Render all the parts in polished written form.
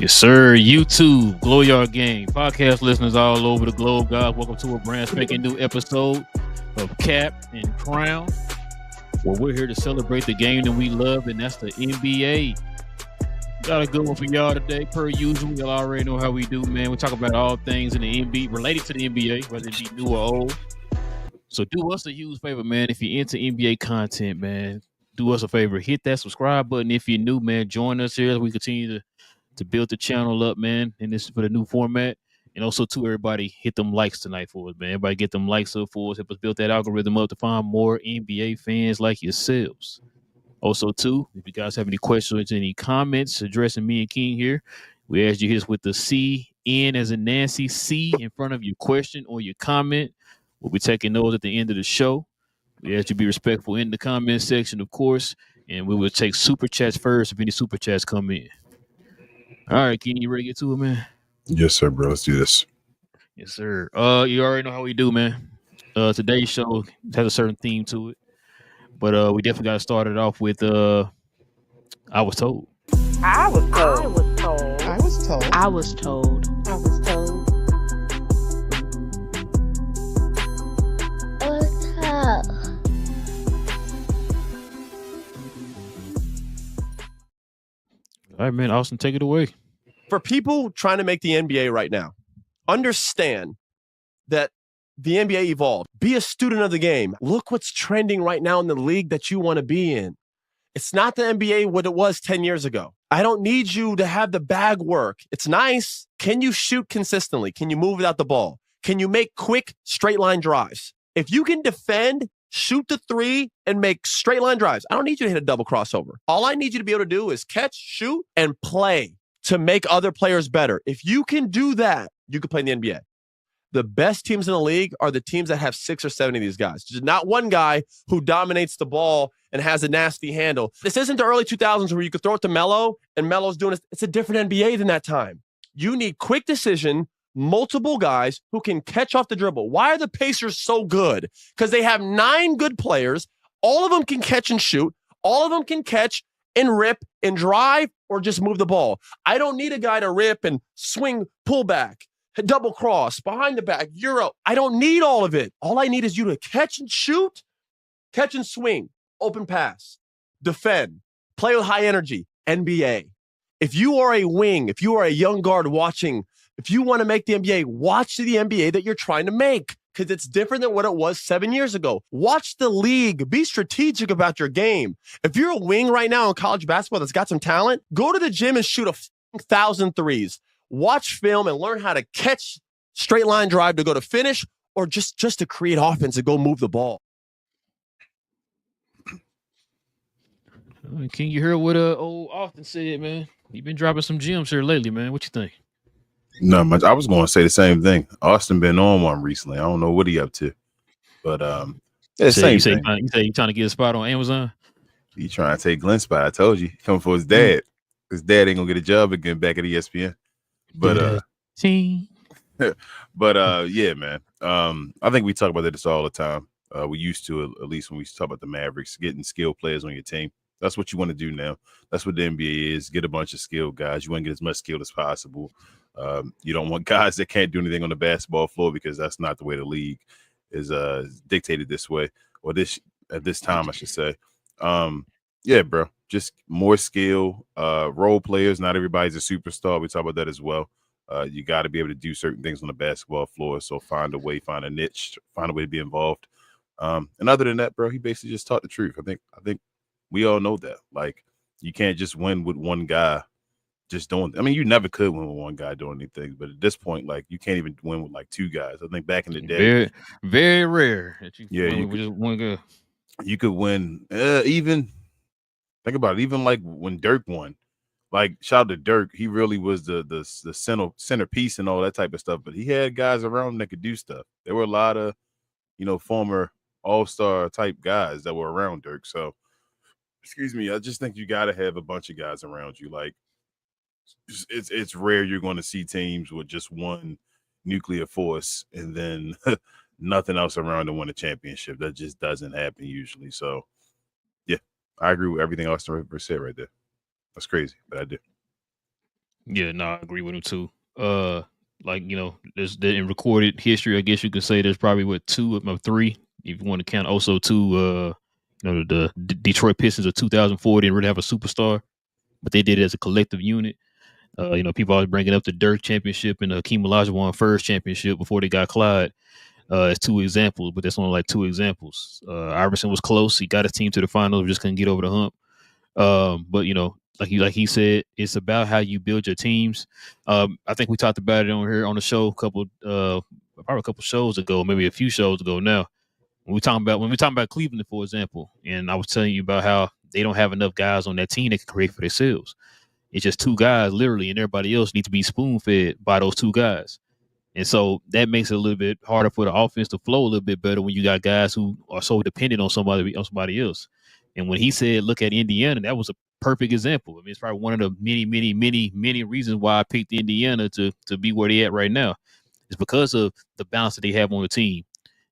Yes, sir. YouTube, Glow Yard Gang, podcast listeners all over the globe, guys. Welcome to a brand spanking new episode of Cap and Crown, where we're here to celebrate the game that we love, and that's the NBA. Got a good one for y'all today, per usual. Y'all already know how we do, man. We talk about all things in the NBA related to the NBA, whether it be new or old. So do us a huge favor, man. If you're into NBA content, man, do us a favor. Hit that subscribe button if you're new, man. Join us here as we continue to build the channel up, man. And this is for the new format. And also, to everybody, hit them likes tonight for us, man. Everybody get them likes up for us. Help us build that algorithm up to find more NBA fans like yourselves. Also, too, if you guys have any questions, any comments addressing me and King here, we ask you hit us with the CN as in Nancy, C in front of your question or your comment. We'll be taking those at the end of the show. We ask you to be respectful in the comment section, of course, and we will take super chats first if any super chats come in. All right, King, you ready to get to it, man? Yes, sir, bro. Let's do this. Yes, sir. You already know how we do, man. Today's show has a certain theme to it, but we definitely got to start it off with I was told. I was told. I was told. I was told. I was told. All right, man. Austin, take it away. For people trying to make the NBA right now, understand that the NBA evolved. Be a student of the game. Look what's trending right now in the league that you want to be in. It's not the NBA what it was 10 years ago. I don't need you to have the bag work. It's nice. Can you shoot consistently? Can you move without the ball? Can you make quick straight line drives? If you can defend, shoot the three, and make straight line drives, I don't need you to hit a double crossover. All I need you to be able to do is catch, shoot, and play to make other players better. If you can do that, you can play in the NBA. The best teams in the league are the teams that have 6 or 7 of these guys. There's not one guy who dominates the ball and has a nasty handle. This isn't the early 2000s where you could throw it to Melo and Melo's doing it. It's a different NBA than that time. You need quick decision, multiple guys who can catch off the dribble. Why are the Pacers so good? Because they have 9 good players. All of them can catch and shoot. All of them can catch and rip and drive or just move the ball. I don't need a guy to rip and swing, pull back, double cross, behind the back, Euro. I don't need all of it. All I need is you to catch and shoot, catch and swing, open pass, defend, play with high energy, NBA. If you are a wing, if you are a young guard watching, if you want to make the NBA, watch the NBA that you're trying to make because it's different than what it was 7 years ago. Watch the league. Be strategic about your game. If you're a wing right now in college basketball that's got some talent, go to the gym and shoot 1,000 threes. Watch film and learn how to catch straight line drive to go to finish or just to create offense and go move the ball. Can you hear what old Austin said, man? You've been dropping some gems here lately, man. What you think? Not much. I was going to say the same thing. Austin been on one recently. I don't know what he up to, but you say you trying to get a spot on Amazon? He trying to take Glenn's spot. I told you, coming for his dad. His dad ain't gonna get a job again back at ESPN. But yeah, man. I think we talk about this all the time. We used to, at least when we talk about the Mavericks, getting skilled players on your team. That's what you want to do now. That's what the NBA is. Get a bunch of skilled guys. You want to get as much skill as possible. You don't want guys that can't do anything on the basketball floor because that's not the way the league is dictated this way, or at this time, I should say. Yeah, bro. Just more skill, role players. Not everybody's a superstar. We talk about that as well. You got to be able to do certain things on the basketball floor. So find a way, find a niche, find a way to be involved. And other than that, bro, he basically just taught the truth. I think we all know that. Like, you can't just win with one guy just doing. I mean, you never could win with one guy doing anything. But at this point, like, you can't even win with like 2 guys. I think back in the day, very, very rare that you win with just one guy. You could win even. Think about it. Even like when Dirk won, like, shout out to Dirk. He really was the centerpiece and all that type of stuff. But he had guys around him that could do stuff. There were a lot of, former all-star type guys that were around Dirk. So, excuse me, I just think you got to have a bunch of guys around you. Like, it's rare you're going to see teams with just one nuclear force and then nothing else around to win a championship. That just doesn't happen usually. So, yeah, I agree with everything Austin said right there. That's crazy, but I do. Yeah, no, I agree with him too. Like there's in recorded history, I guess you could say there's probably two of my three, if you want to count also two. The Detroit Pistons of 2004 didn't really have a superstar, but they did it as a collective unit. People always bringing up the Dirk championship and Hakeem Olajuwon first championship before they got Clyde as two examples, but that's only like two examples. Iverson was close; he got his team to the finals, just couldn't get over the hump. But like he said, it's about how you build your teams. I think we talked about it on here on the show probably a couple shows ago, maybe a few shows ago now. When we talking about Cleveland, for example, and I was telling you about how they don't have enough guys on that team that can create for themselves. It's just two guys literally, and everybody else needs to be spoon fed by those two guys. And so that makes it a little bit harder for the offense to flow a little bit better when you got guys who are so dependent on somebody else. And when he said, look at Indiana, that was a perfect example. I mean, it's probably one of the many reasons why I picked Indiana to be where they at right now. It's because of the balance that they have on the team.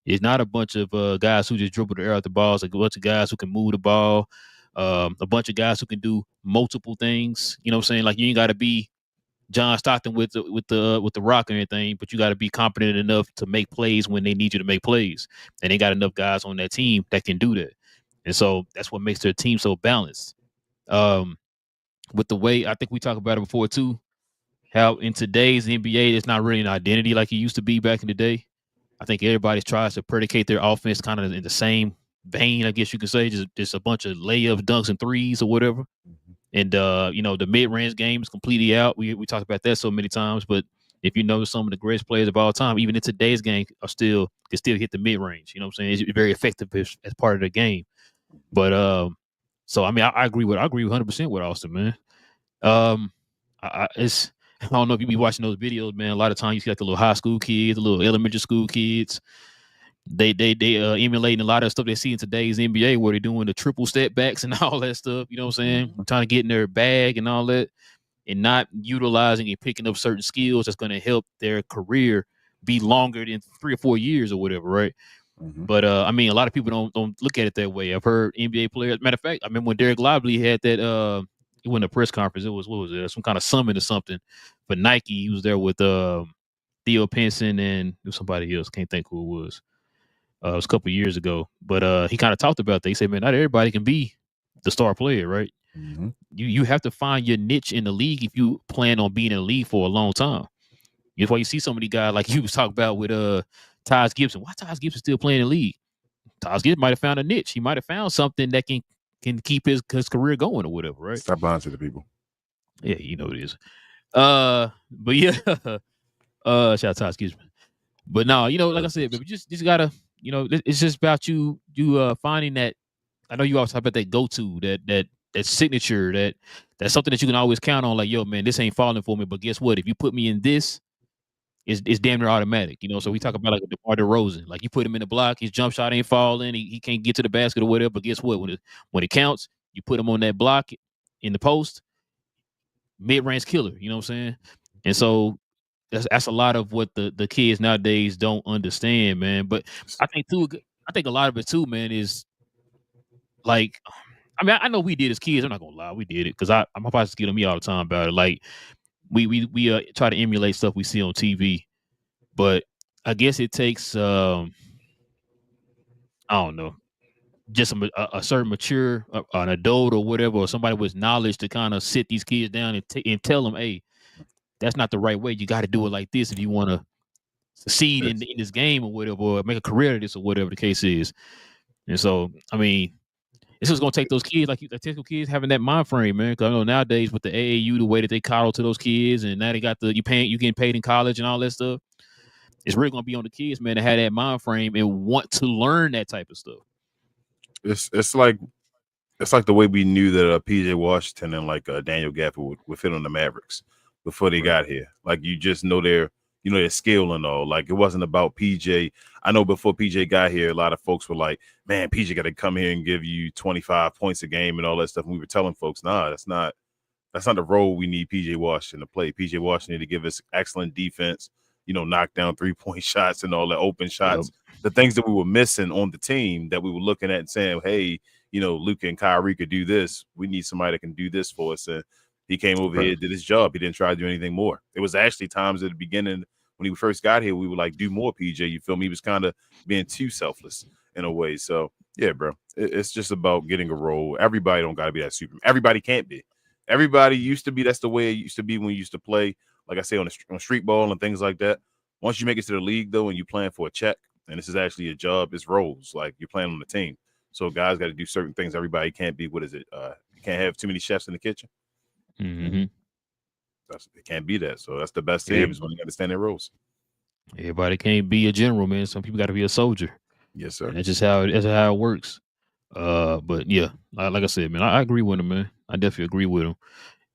It's not a bunch of guys who just dribble the air out the ball. It's a bunch of guys who can move the ball, a bunch of guys who can do multiple things. You know what I'm saying? Like, you ain't got to be John Stockton with the rock or anything, but you got to be competent enough to make plays when they need you to make plays. And they got enough guys on that team that can do that. And so that's what makes their team so balanced. With the way, I think we talked about it before too, how in today's NBA, it's not really an identity like it used to be back in the day. I think everybody tries to predicate their offense kind of in the same vein, I guess you could say, just a bunch of layups, dunks, and threes or whatever. And the mid-range game is completely out. We talked about that so many times, but if you notice, some of the greatest players of all time, even in today's game, can still hit the mid-range. You know what I'm saying? It's very effective as part of the game. But so I mean, I agree 100% with Austin, man. I don't know if you be watching those videos, man. A lot of times you see like the little high school kids, the little elementary school kids. They emulating a lot of stuff they see in today's NBA, where they're doing the triple step backs and all that stuff. You know what I'm saying? Trying to get in their bag and all that, and not utilizing and picking up certain skills that's going to help their career be longer than 3 or 4 years or whatever, right? But I mean, a lot of people don't look at it that way. I've heard NBA players. Matter of fact, I remember when Derek Lively had that. He went to a press conference. It was, what was it? Some kind of summit or something for Nike. He was there with Theo Pinson and somebody else. Can't think who it was. It was a couple years ago, but he kind of talked about that. He said, "Man, not everybody can be the star player, right? You have to find your niche in the league if you plan on being in the league for a long time. That's why you see so many guys like you was talking about with Taj Gibson. Why Taj Gibson still playing in the league? Taj Gibson might have found a niche. He might have found something that can keep his career going or whatever, right? Stop lying to the people. Yeah, you know it is. But yeah, shout out to Taj Gibson. But no, like I said, but we just gotta, it's just about you finding that. I know you always talk about that go-to, that signature, that's something that you can always count on. Like, yo, man, this ain't falling for me, but guess what? If you put me in this, it's damn near automatic. So we talk about like DeMar DeRozan. Like, you put him in the block, his jump shot ain't falling, he can't get to the basket or whatever. But guess what? When it counts, you put him on that block in the post, mid-range killer. You know what I'm saying? And so that's a lot of what the kids nowadays don't understand, man. But I think a lot of it too, man, is like, I mean, I know we did as kids. I'm not gonna lie, we did it because my father's get on me all the time about it. Like, we try to emulate stuff we see on TV, but I guess it takes I don't know, just a certain mature, an adult or whatever, or somebody with knowledge to kind of sit these kids down and tell them, hey, that's not the right way. You got to do it like this if you want to succeed in this game or whatever, or make a career of this or whatever the case is. And so, I mean, it's just gonna take those kids, like typical kids, having that mind frame, man. Because I know nowadays with the AAU, the way that they coddle to those kids, and now they got you getting paid in college and all that stuff. It's really gonna be on the kids, man, to have that mind frame and want to learn that type of stuff. It's like the way we knew that PJ Washington and like Daniel Gafford would fit on the Mavericks before they got here. Like, you just know their skill and all. Like, it wasn't about PJ. I know before PJ got here, a lot of folks were like, man, PJ got to come here and give you 25 points a game and all that stuff. And we were telling folks, nah, that's not the role we need PJ Washington to play. PJ Washington to give us excellent defense, knock down 3-point shots and all that, open shots. Yep. The things that we were missing on the team that we were looking at and saying, hey, Luka and Kyrie could do this. We need somebody that can do this for us. And He came over here, did his job. He didn't try to do anything more. It was actually times at the beginning when he first got here, we were like, do more, PJ. You feel me? He was kind of being too selfless in a way. So, yeah, bro, it's just about getting a role. Everybody don't got to be that Superman. Everybody can't be. Everybody used to be. That's the way it used to be when you used to play, like I say, on street ball and things like that. Once you make it to the league, though, and you're playing for a check, and this is actually a job, it's roles. Like you're playing on the team. So guys got to do certain things. Everybody can't be, what is it? You can't have too many chefs in the kitchen. Mm-hmm. It can't be that. So that's the best teams when you understand their roles. Everybody can't be a general, man. Some people got to be a soldier. Yes, sir. And that's just how it works. But yeah, like I said, man, I agree with him, man. I definitely agree with him.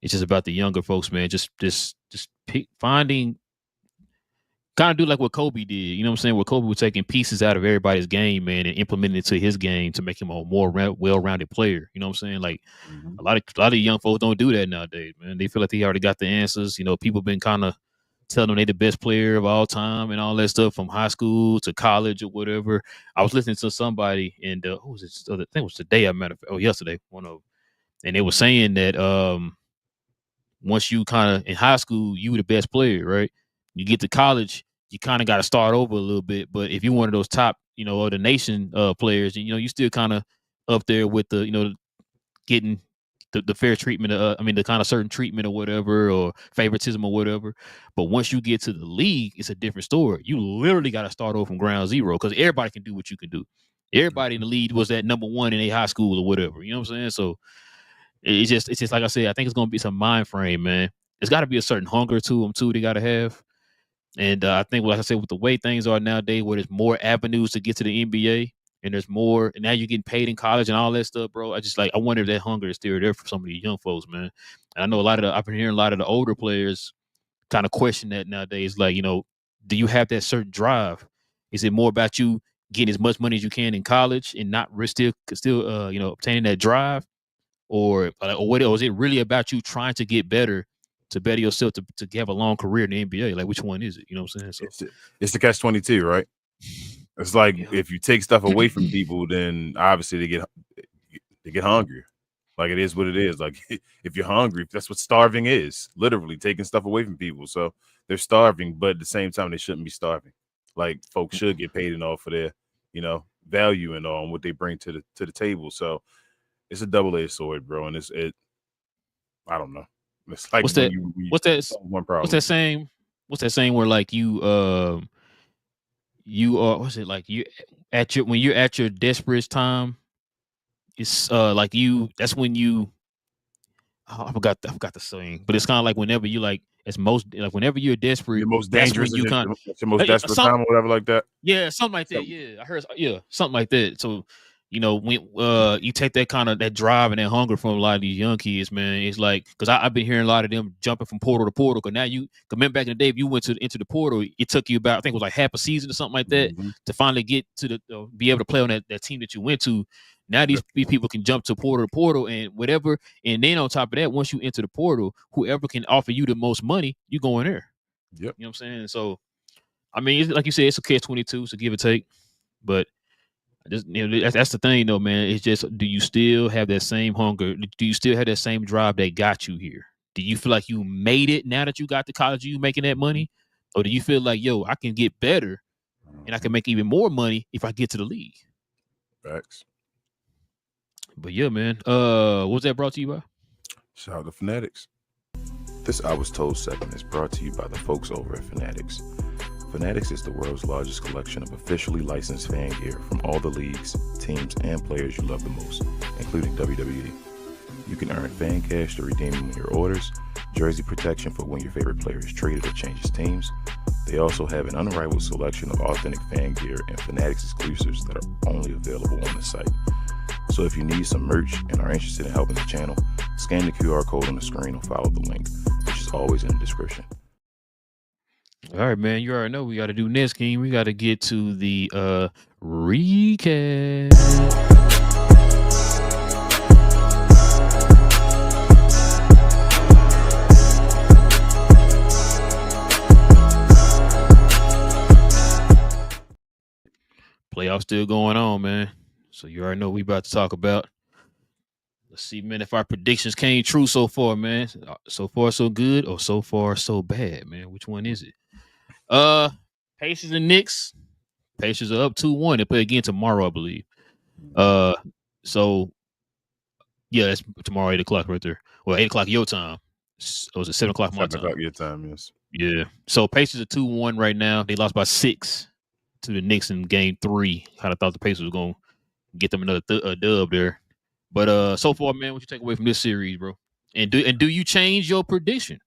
It's just about the younger folks, man. Just finding, kind of do like what Kobe did. You know what I'm saying? Where Kobe was taking pieces out of everybody's game, man, and implementing it to his game to make him a more well-rounded player. You know what I'm saying? Like a lot of young folks don't do that nowadays, man. They feel like they already got the answers. You know, people been kind of telling them they the best player of all time and all that stuff from high school to college or whatever. I was listening to somebody, and who was it? I think it was today. Yesterday, one of, and they were saying that once you kind of in high school, you were the best player, right? You get to college, you kind of got to start over a little bit. But if you're one of those top, you know, of the nation players, you know, you still kind of up there with the, you know, getting the fair treatment, the kind of certain treatment or whatever, or favoritism or whatever. But once you get to the league, it's a different story. You literally got to start over from ground zero because everybody can do what you can do. Everybody in the league was at number one in a high school or whatever. You know what I'm saying? So it's just like I said, I think it's going to be some mind frame, man. There's got to be a certain hunger to them too. They got to have. And I think, like I said, with the way things are nowadays, where there's more avenues to get to the NBA, and there's more, and now you're getting paid in college and all that stuff, bro. I wonder if that hunger is still there for some of these young folks, man. And I know I've been hearing a lot of the older players kind of question that nowadays. Like, you know, do you have that certain drive? Is it more about you getting as much money as you can in college and not still obtaining that drive, or is it really about you trying to get better? To better yourself to have a long career in the NBA, like which one is it? You know what I'm saying? So it's the catch-22, right? It's like if you take stuff away from people, then obviously they get hungrier. Like it is what it is. Like if you're hungry, that's what starving is. Literally taking stuff away from people. So they're starving, but at the same time they shouldn't be starving. Like folks should get paid and all for their, you know, value and all and what they bring to the table. So it's a double-edged sword, bro. And I don't know. It's like what's that saying? What's that saying where like you are what's it like you when you're at your desperate time, it's like that's when you I forgot the saying, but it's kind of like whenever you like it's most like whenever you're desperate, your most dangerous, you kind of your most desperate time or whatever like that. Yeah, something like that. Yeah, I heard. Yeah, something like that. So, you know, when you take that drive and that hunger from a lot of these young kids, man, it's like because I've been hearing a lot of them jumping from portal to portal. Because now remember back in the day, if you went into the portal, it took you about I think it was like half a season or something like that to finally get to be able to play on that team that you went to. Now these people can jump to portal and whatever, and then on top of that, once you enter the portal, whoever can offer you the most money, you go in there. Yep. You know what I'm saying? So, I mean, like you said, it's a catch-22, so give or take, but. Just, you know, that's the thing, though, man. It's just, do you still have that same hunger? Do you still have that same drive that got you here? Do you feel like you made it now that you got to college? You making that money, or do you feel like, yo, I can get better, and I can make even more money if I get to the league? Facts. But yeah, man. What was that brought to you by? Shout out to Fanatics. This I Was Told segment is brought to you by the folks over at Fanatics. Fanatics is the world's largest collection of officially licensed fan gear from all the leagues, teams, and players you love the most, including WWE. You can earn fan cash to redeem in your orders, jersey protection for when your favorite player is traded or changes teams. They also have an unrivaled selection of authentic fan gear and Fanatics exclusives that are only available on the site. So if you need some merch and are interested in helping the channel, scan the QR code on the screen or follow the link, which is always in the description. All right, man. You already know we got to do next, King. We got to get to the recap. Playoffs still going on, man. So you already know we about to talk about. Let's see, man, if our predictions came true so far, man. So far, so good, or so far, so bad, man. Which one is it? Pacers and Knicks. Pacers are up 2-1. They play again tomorrow, I believe. So yeah, that's tomorrow, 8:00 right there. Well, 8:00 your time. It was at 7:00 my 7 time. o'clock your time, yes. Yeah. So Pacers are 2-1 right now. They lost by 6 to the Knicks in game 3. Kind of thought the Pacers were gonna get them another dub there. But so far, man, what you take away from this series, bro? And do you change your prediction?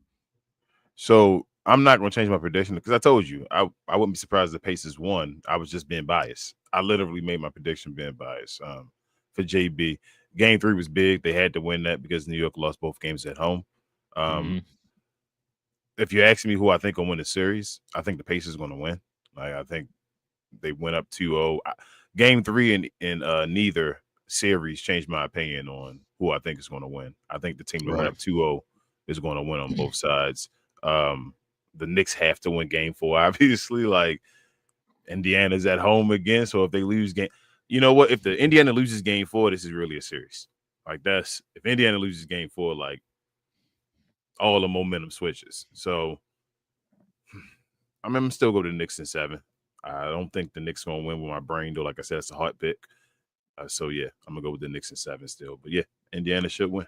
So I'm not going to change my prediction because I told you I wouldn't be surprised if the Pacers won. I was just being biased. I literally made my prediction being biased. For JB, game 3 was big. They had to win that because New York lost both games at home. If you ask me who I think will win the series, I think the Pacers are going to win. Like, I think they went up 2-0. Game 3 in neither series changed my opinion on who I think is going to win. I think the team that went up 2-0 is going to win on both sides. The Knicks have to win game 4, obviously. Like, Indiana's at home again, so if they lose game, you know what? If the Indiana loses game 4, this is really a series. Like, if Indiana loses game 4, like, all the momentum switches. So I'm still go to the Knicks in 7. I don't think the Knicks gonna win with my brain, though. Like I said, it's a hard pick. So yeah, I'm gonna go with the Knicks in 7 still. But yeah, Indiana should win.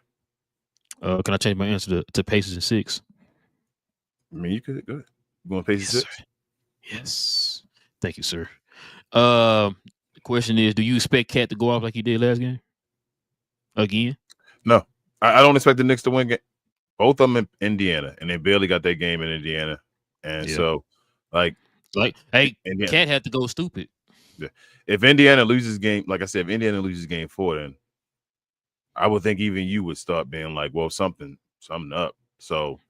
Can I change my answer to Pacers in 6? I mean, you could go ahead. You going Pacers 6? Sir. Yes. Thank you, sir. The question is, do you expect Cat to go off like he did last game? Again? No. I don't expect the Knicks to win. Both of them in Indiana, and they barely got that game in Indiana. And so, hey, Cat had to go stupid. Yeah. If Indiana loses game, like I said, if Indiana loses game 4, then I would think even you would start being like, well, something up. So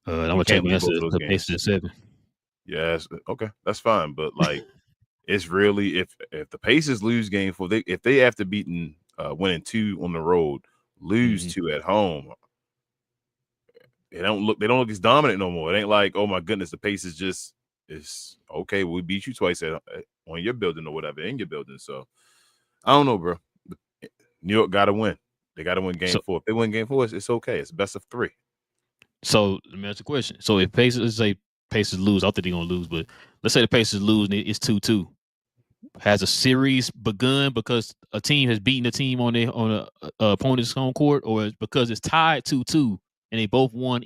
I'm gonna change my answer to Pacers 7. Yes, okay, that's fine. But like, it's really if the Pacers lose game 4, if they after beating winning 2 on the road, lose 2 at home, they don't look as dominant no more. It ain't like, oh my goodness, the Pacers just is okay. We beat you twice on your building or whatever in your building. So I don't know, bro. New York got to win. They got to win game 4. If they win game 4, it's okay. It's best of 3. So let me ask the question. So if Pacers lose, I don't think they're gonna lose, but let's say the Pacers lose and it's 2-2. Has a series begun because a team has beaten a team on a opponent's home court, or because it's tied 2-2 and they both won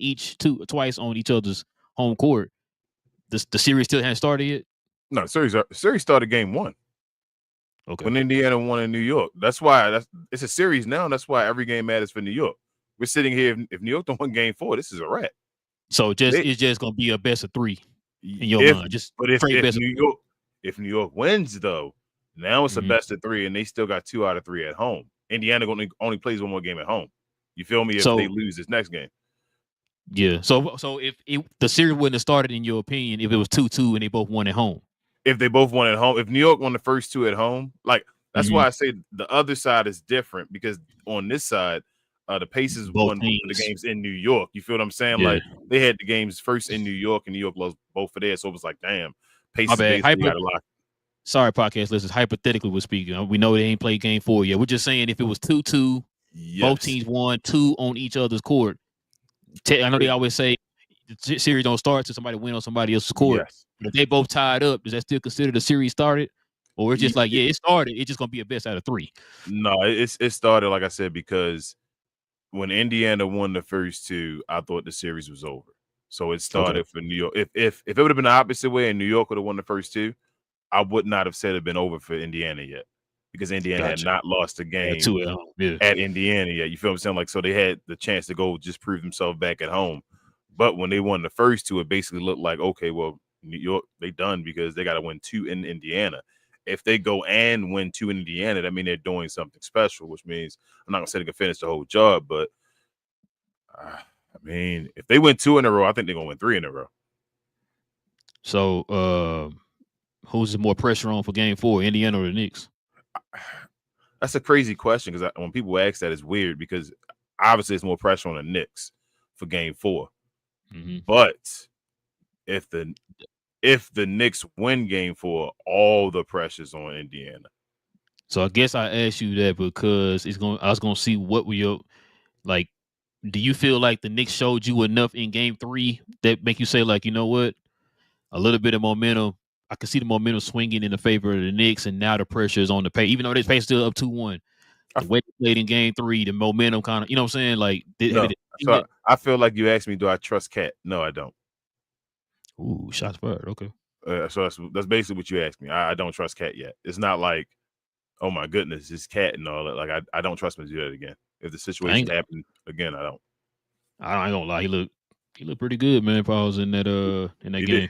twice on each other's home court? The series still hasn't started yet? No, the series started game 1. Okay. When Indiana won in New York. That's why it's a series now. That's why every game matters for New York. We're sitting here. If New York don't win game 4, this is a wrap. So it's just gonna be a best of 3 in your mind. If New York wins, though, now it's a best of 3, and they still got 2 out of 3 at home. Indiana only plays 1 more game at home. You feel me? If they lose this next game. Yeah. So if the series wouldn't have started, in your opinion, if it was 2-2 and they both won at home. If they both won at home, if New York won the first 2 at home, like that's why I say the other side is different, because on this side, the Pacers won both of the games in New York. You feel what I'm saying? Yeah. Like they had the games first in New York, and New York lost both of theirs. So it was like, damn, Pacers basically got a lot. Sorry, podcast listeners. Hypothetically, we're speaking. We know they ain't played game 4 yet. We're just saying if it was 2-2, both teams won 2 on each other's court. I know they always say the series don't start till somebody win on somebody else's court. Yes. But if they both tied up, does that still consider the series started? Or it's just like, it started. It's just going to be a best out of 3. No, it started, like I said, because when Indiana won the first 2, I thought the series was over. So it started for New York. If it would have been the opposite way and New York would have won the first 2, I would not have said it been over for Indiana yet, because Indiana had not lost a game at Indiana yet. You feel what I'm saying? Like, so they had the chance to go just prove themselves back at home. But when they won the first 2, it basically looked like, okay, well, New York, they done, because they got to win 2 in Indiana. If they go and win 2 in Indiana, that means they're doing something special, which means I'm not going to say they can finish the whole job, but I mean, if they win 2 in a row, I think they're going to win 3 in a row. So, who's more pressure on for game 4, Indiana or the Knicks? That's a crazy question, because when people ask that, it's weird, because obviously it's more pressure on the Knicks for game 4. But if the Knicks win game 4, all the pressure's on Indiana. So I guess I asked you that because I was gonna see what were Like, do you feel like the Knicks showed you enough in Game 3 that make you say, like, you know what, a little bit of momentum? I can see the momentum swinging in the favor of the Knicks, and now the pressure is on the pace. Even though this pace still up 2-1, the way they played in Game 3, the momentum kind of, you know what I'm saying? Like, No. So I feel like you asked me, do I trust Cat? No, I don't. Ooh, shots fired. Okay. So that's basically what you asked me. I don't trust Cat yet. It's not like, oh my goodness, it's Cat and all that. Like I don't trust him to do that again. If the situation happened again, I don't. I ain't gonna lie. He looked pretty good, man. If I was in that game.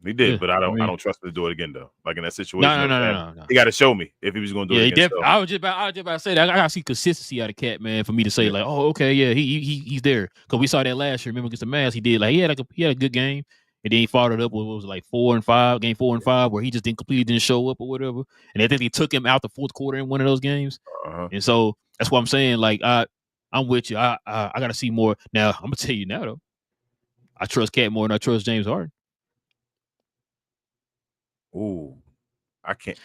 He did, Yeah, but I I mean, don't trust him to do it again though. Like in that situation, no. he got to show me if he was going to do it again. Definitely. I was just about to say that. I gotta see consistency out of Cat, man, for me to say like, oh, okay, yeah, he's there. Because we saw that last year. Remember against the Mavs, he did like he had a good game, and then he followed it up with what was it, like 4 and 5, game 4 and 5, where he just didn't show up or whatever. And I think they took him out the fourth quarter in one of those games. And so that's what I'm saying. Like I'm with you. I gotta see more. Now I'm gonna tell you now though, I trust Cat more than I trust James Harden. Ooh, I can't.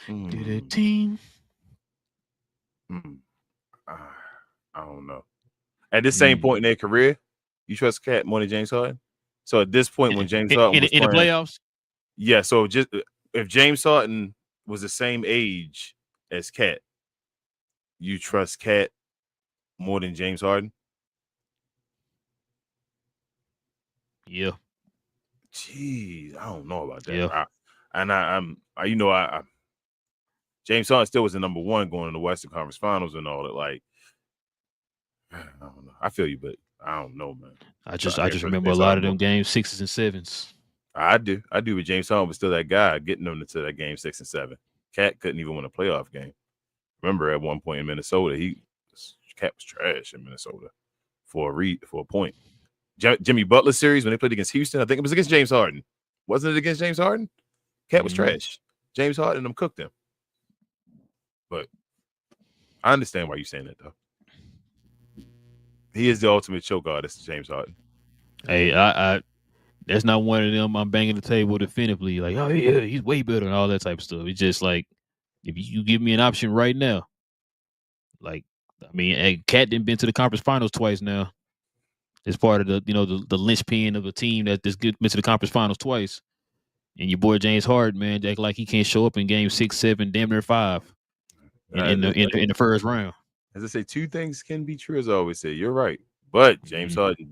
Team. I don't know. At this same point in their career, you trust Cat more than James Harden? So at this point, when James Harden was in the playoffs, yeah. So just if James Harden was the same age as Cat, you trust Cat more than James Harden? Yeah. Jeez, I don't know about that. Yeah. James Harden still was the number one going in the Western Conference Finals and all that. Like, I don't know. I feel you, but I don't know, man. I just remember a lot of them game 6s and 7s. I do, but James Harden was still that guy getting them into that game 6 and 7. Cat couldn't even win a playoff game. Remember at one point in Minnesota, Cat was trash in Minnesota for a point. Jimmy Butler series when they played against Houston, I think it was against James Harden. Wasn't it against James Harden? Cat was trash. James Harden and them cooked him. But I understand why you're saying that, though. He is the ultimate choke artist, James Harden. Hey, I that's not one of them I'm banging the table definitively. Like, oh yeah, he's way better and all that type of stuff. It's just like, if you give me an option right now, like, I mean, Cat didn't been to the conference finals twice now. It's part of the linchpin of a team that just been to the conference finals twice. And your boy James Harden, man, act like he can't show up in game 6, 7, damn near 5 in the first round. As I say, two things can be true, as I always say. You're right. But James Harden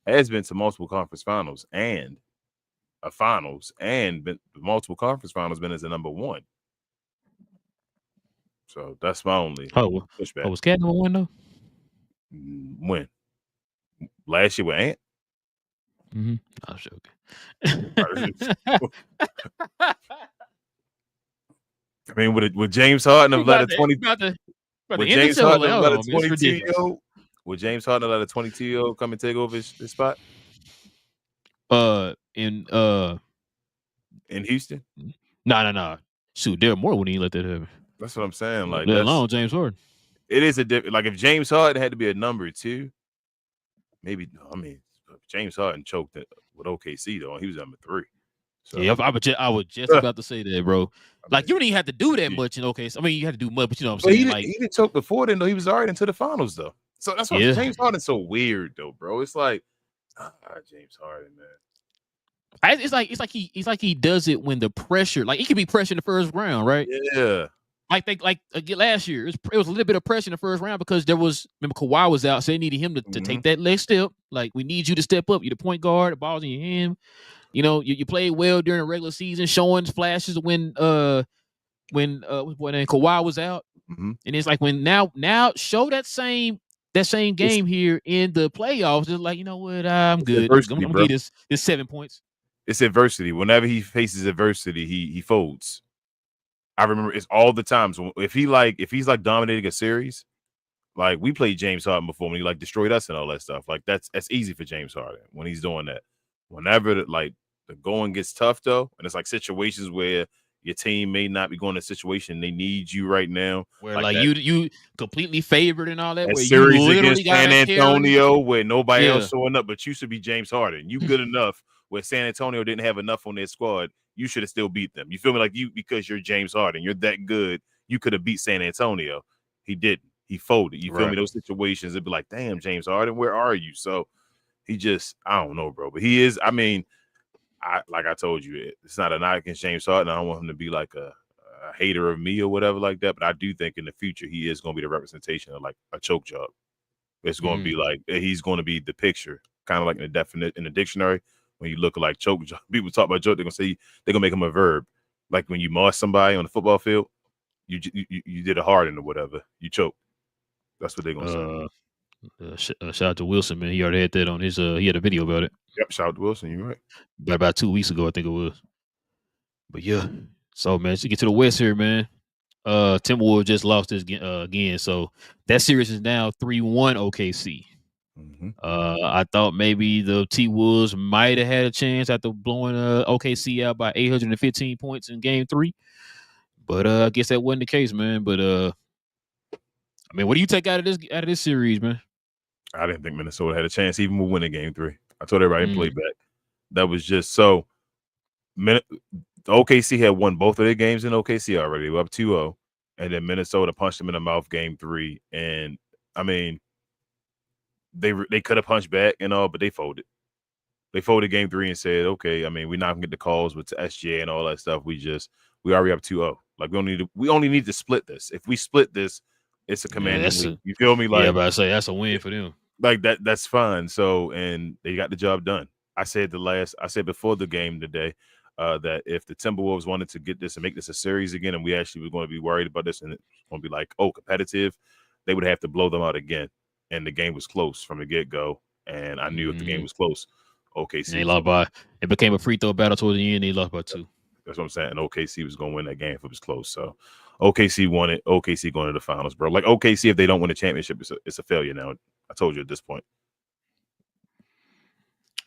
has been to multiple conference finals and a finals and been multiple conference finals, been as a number one. So that's my only pushback. Was Cat number one though? When? Last year with Ant? I was joking. I mean, with James Harden of let a 20 would James Harden let a 22-year-old? Would James Harden let a 22-year-old come and take over his spot? In Houston? No. Shoot, Daryl Moore wouldn't even let that happen. That's what I'm saying. Like, let alone James Harden. It is a different. Like, if James Harden had to be a number 2, maybe. I mean, James Harden choked it with OKC though, and he was number 3. So, yeah, I was just about to say that, bro. Like, you didn't even have to do that much in OKC. I mean, you had to do much, but you know what I'm saying. He didn't choke before then, though. He was already into the finals, though. So that's why James Harden's so weird, though, bro. It's like, James Harden, man. It's like he does it when the pressure, like, it could be pressure in the first round, right? Yeah. Like last year, it was a little bit of pressure in the first round because remember Kawhi was out, so they needed him to take that next step. Like, we need you to step up. You're the point guard. The ball's in your hand. You know, you played well during the regular season, showing flashes when what's boy name Kawhi was out, and it's like when now show that same game here in the playoffs. It's like, you know what, I'm good. I'm gonna get this 7 points. It's adversity. Whenever he faces adversity, he folds. I remember it's all the times if he's like dominating a series, like we played James Harden before when he like destroyed us and all that stuff. Like that's easy for James Harden when he's doing that. Whenever the going gets tough though, and it's like situations where your team may not be going to a situation they need you right now, where like you completely favored and all that. A where series you against San Antonio where nobody else showing up, but you should be James Harden. You good enough where San Antonio didn't have enough on their squad. You should have still beat them. You feel me? Like because you're James Harden, you're that good. You could have beat San Antonio. He didn't. He folded. You feel me? Right. Those situations, it'd be like, damn, James Harden, where are you? So he just, I don't know, bro. But he is, I mean, like I told you, it's not a knock against James Harden. I don't want him to be like a hater of me or whatever like that. But I do think in the future he is going to be the representation of like a choke job. It's going to be like he's going to be the picture, kind of like in the dictionary. When you look like choke job, people talk about joke, they're gonna say they're gonna make him a verb. Like when you moss somebody on the football field, you did a Harden or whatever, you choke. That's what they're gonna say. Shout out to Wilson, man. He already had that on his. He had a video about it. Yep, shout out to Wilson. You're right. About 2 weeks ago, I think it was. But yeah, so man, to get to the West here, man. Timberwolves just lost this again, so that series is now 3-1 OKC. I thought maybe the T-Wolves might have had a chance after blowing OKC out by 815 points in Game 3, but I guess that wasn't the case, man. But I mean, what do you take out of this series, man? I didn't think Minnesota had a chance even with winning Game 3. I told everybody in Playback. That was just so. The OKC had won both of their games in OKC already. They were up 2-0, and then Minnesota punched them in the mouth Game 3. And I mean, they could have punched back and all, but they folded. They folded Game 3 and said, "Okay, I mean, we're not gonna get the calls with SGA and all that stuff. We already up 2-0. Like we only need to split this. If we split this, it's a commanding win. You feel me? Like, yeah, but I say that's a win for them. Like that's fine. So, and they got the job done. I said before the game today that if the Timberwolves wanted to get this and make this a series again, and we actually were going to be worried about this, and it's going to be like, oh, competitive, they would have to blow them out again. And the game was close from the get-go, and I knew if the game was close, OKC. They lost by. It became a free throw battle towards the end. They lost by 2. That's what I'm saying. And OKC was going to win that game if it was close. So OKC won it. OKC going to the finals, bro. Like OKC, if they don't win a championship, it's a failure now. I told you at this point.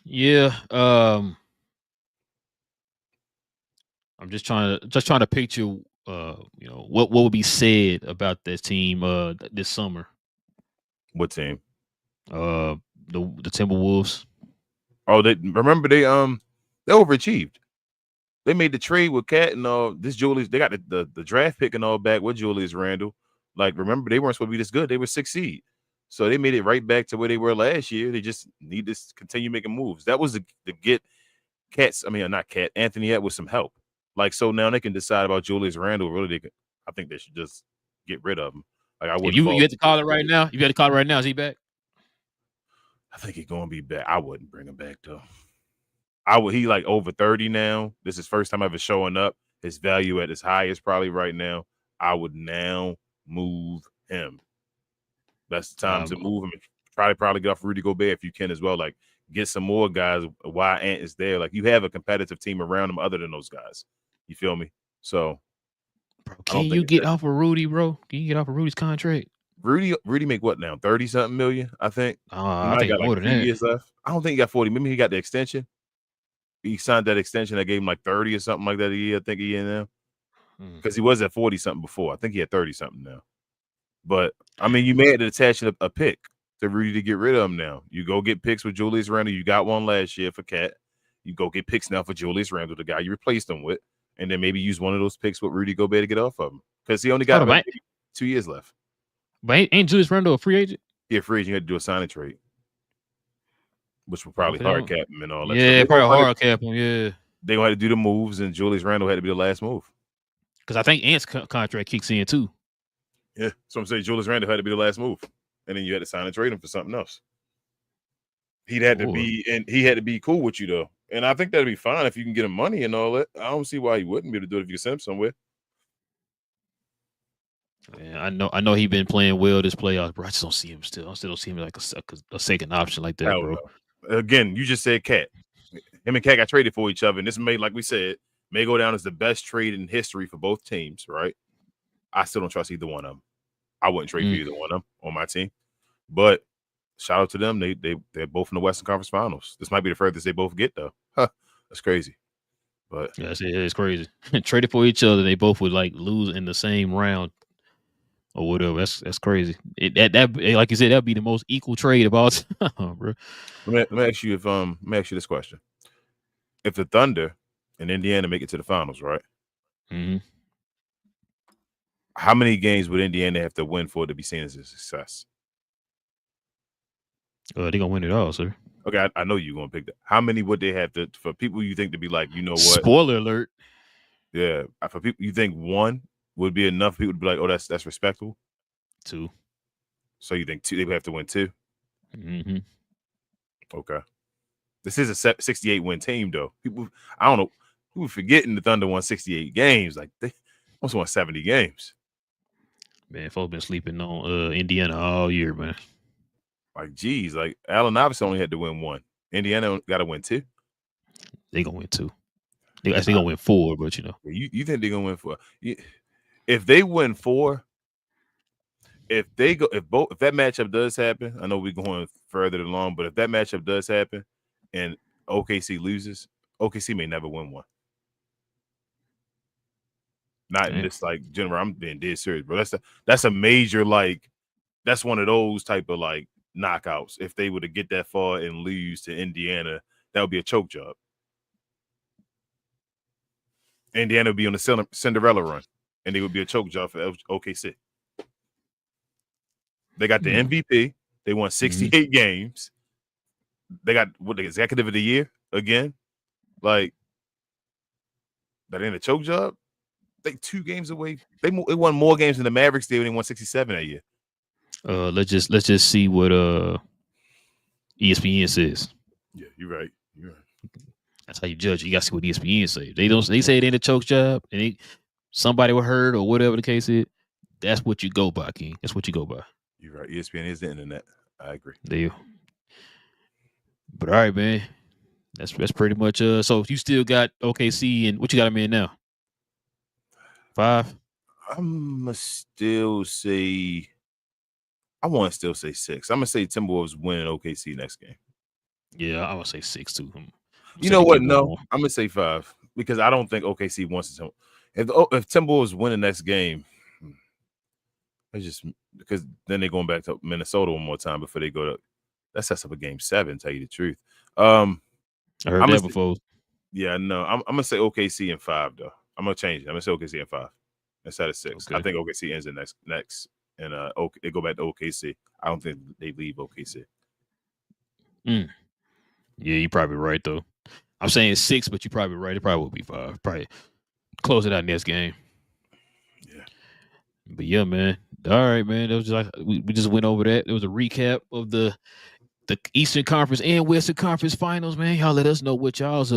Yeah. I'm just trying to picture what would be said about this team this summer. What team? The Timberwolves. Oh, they overachieved. They made the trade with Cat and all this Julius. They got the draft pick and all back with Julius Randle. Like, remember, they weren't supposed to be this good. They were 6th seed. So they made it right back to where they were last year. They just need to continue making moves. That was the get Anthony Edwards with some help. Like, so now they can decide about Julius Randle. Really, I think they should just get rid of him. Like, I wouldn't. You had to call it right now. You got to call it right now. Is he back? I think he's gonna be back. I wouldn't bring him back though. He like over 30 now. This is first time ever showing up. His value at his highest probably right now. I would now move him. That's the time to move him. Probably get off Rudy Gobert if you can as well. Like, get some more guys while Ant is there. Like, you have a competitive team around him other than those guys. You feel me? So, bro, can you get off of Rudy, bro? Can you get off of Rudy's contract? Rudy make what now? 30-something million, I think. I think got more like than 3 years left. I don't think he got 40. Maybe he got the extension. He signed that extension that gave him like 30 or something like that a year. I think he in now. Because he was at 40-something before. I think he had 30-something now. But, I mean, you may have to attach a pick to Rudy to get rid of him now. You go get picks with Julius Randle. You got one last year for Cat. You go get picks now for Julius Randle, the guy you replaced him with. And then maybe use one of those picks with Rudy Gobert to get off of him. Because he only got about 2 years left. But ain't Julius Randle a free agent? Yeah, free agent. You had to do a signing trade. Which will probably hard cap him and all that. Yeah, probably hard cap him, yeah. They had to do the moves, and Julius Randle had to be the last move. Because I think Ant's contract kicks in, too. Yeah, so I'm saying Julius Randle had to be the last move. And then you had to sign and trade him for something else. He had to be cool with you, though. And I think that'd be fine if you can get him money and all that. I don't see why he wouldn't be able to do it if you can send him somewhere. Yeah, I know he been playing well this playoffs, bro. I just don't see him still. I still don't see him like a second option like that, bro. Again, you just said Cat. Him and Cat got traded for each other, and this may, like we said, may go down as the best trade in history for both teams, right? I still don't trust either one of them. I wouldn't trade for either one of them on my team. But shout out to them. They're both in the Western Conference Finals. This might be the furthest they both get, though. That's crazy. But yeah, it's crazy. Traded for each other, they both would like lose in the same round or whatever. That's crazy. That like you said, that'd be the most equal trade of all time, bro. Let me ask you this question: if the Thunder and Indiana make it to the finals, right? Mm-hmm. How many games would Indiana have to win for it to be seen as a success? They're gonna win it all, sir. Okay, I know you're gonna pick that. How many would they have to for people you think to be like, you know what? Spoiler alert. Yeah, for people you think one would be enough people to be like, oh, that's respectable. 2. So you think 2? They would have to win 2. Mm-hmm. Okay. This is a 68 win team though. People, I don't know. People forgetting the Thunder won 68 games. Like they almost won 70 games. Man, folks been sleeping on Indiana all year, man. Like, geez, like Allen Iverson only had to win 1. Indiana got to win 2. They gonna win 2. They actually gonna win 4, but you know. You think they're gonna win 4? If they win 4, if that matchup does happen, I know we're going further along, but if that matchup does happen and OKC loses, OKC may never win 1. Not in this like general. I'm being dead serious, bro. That's a major like. That's one of those type of like knockouts. If they were to get that far and lose to Indiana, that would be a choke job. Indiana would be on the Cinderella run, and it would be a choke job for OKC. They got the MVP. They won 68 games. They got the executive of the year again. Like that ain't a choke job. They 2 games away. They won more games than the Mavericks did when they won 67 that year. Let's just see what ESPN says. Yeah, you're right. That's how you judge. You got to see what ESPN say. They say it ain't a choke job, and somebody were hurt or whatever the case is. That's what you go by, King. That's what you go by. You're right. ESPN is the internet. I agree. There. But all right, man. That's pretty much. So you still got OKC, and what you got them in now? 5. I'm gonna still say. I want to still say 6. I'm gonna say Timberwolves win OKC next game. Yeah, I would say 6 too. You know what? No, I'm gonna say 5 because I don't think OKC wants to. If Timberwolves win the next game, it's just because then they're going back to Minnesota one more time before they go to. That sets up a game 7. Tell you the truth. I heard that before. Yeah, no, I'm gonna say OKC in 5 though. I'm gonna change it. I'm gonna say OKC in 5 instead of 6. Okay. I think OKC ends in next. And they go back to OKC. I don't think they leave OKC. Yeah, you're probably right though. I'm saying 6, but you're probably right. It probably will be 5. Probably close it out next game. Yeah. But yeah, man. All right, man. It was just like we just went over that. It was a recap of the Eastern Conference and Western Conference Finals, man. Y'all let us know what y'all's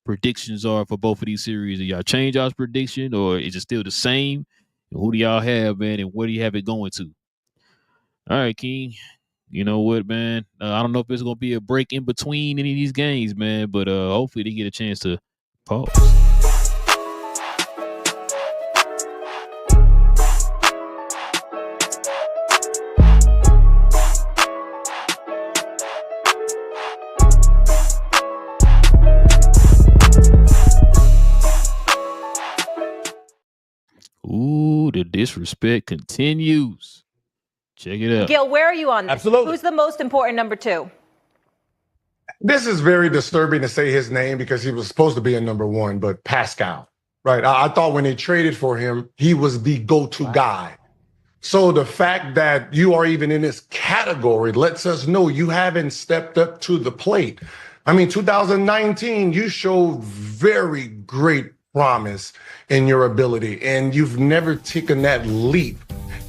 predictions are for both of these series. Do y'all change y'all's prediction, or is it still the same? Who do y'all have, man, and where do you have it going to? All right, King. You know what, man? I don't know if there's going to be a break in between any of these games, man, but hopefully they get a chance to pause. Ooh, the disrespect continues. Check it out. Gil, where are you on this? Absolutely. Who's the most important number 2? This is very disturbing to say his name because he was supposed to be a number 1, but Pascal, right? I thought when they traded for him, he was the go-to guy. So the fact that you are even in this category lets us know you haven't stepped up to the plate. I mean, 2019, you showed very great promise in your ability, and you've never taken that leap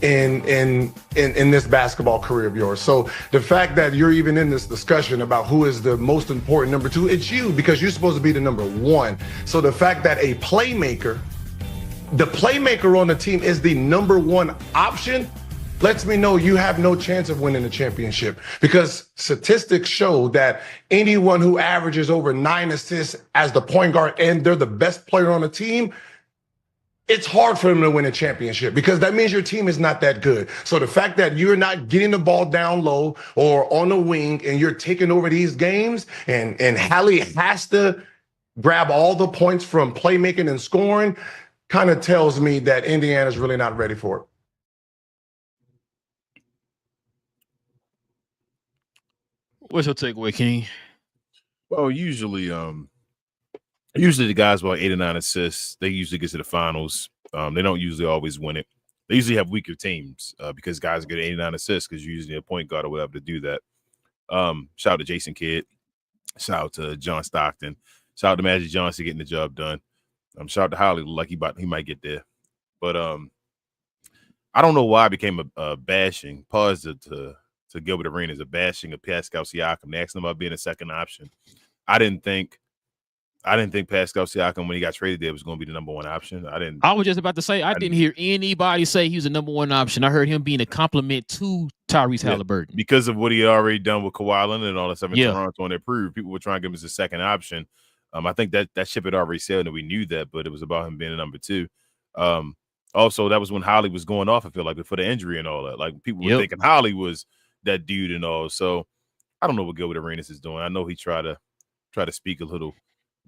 in this basketball career of yours. So the fact that you're even in this discussion about who is the most important number 2, it's you, because you're supposed to be the number 1. So the fact that the playmaker on the team is the number 1 option lets me know you have no chance of winning the championship, because statistics show that anyone who averages over 9 assists as the point guard and they're the best player on the team, it's hard for them to win a championship, because that means your team is not that good. So the fact that you're not getting the ball down low or on the wing and you're taking over these games, and Hallie has to grab all the points from playmaking and scoring, kind of tells me that Indiana's really not ready for it. What's your takeaway, King? Well, usually the guys with 8 or 9 assists, they usually get to the finals. They don't usually always win it. They usually have weaker teams because guys get 89 assists because you're using a point guard or whatever to do that. Shout out to Jason Kidd. Shout out to John Stockton. Shout out to Magic Johnson getting the job done. Shout out to Holly, like he might get there. But I don't know why I became a bashing. Pause to Gilbert Arenas, a bashing of Pascal Siakam, asking about being a second option. I didn't think Pascal Siakam, when he got traded there, was going to be the number one option. I was just about to say, I didn't hear anybody say he was the number one option. I heard him being a compliment to Tyrese Halliburton. Because of what he had already done with Kawhi Leonard and all that stuff in Toronto and approved. People were trying to give him as a second option. I think that ship had already sailed and we knew that, but it was about him being a number two. Also, that was when Holly was going off, I feel like, before the injury and all that. Like, people were thinking Holly was that dude and all. So I don't know what Gilbert Arenas is doing. I know he tried to speak a little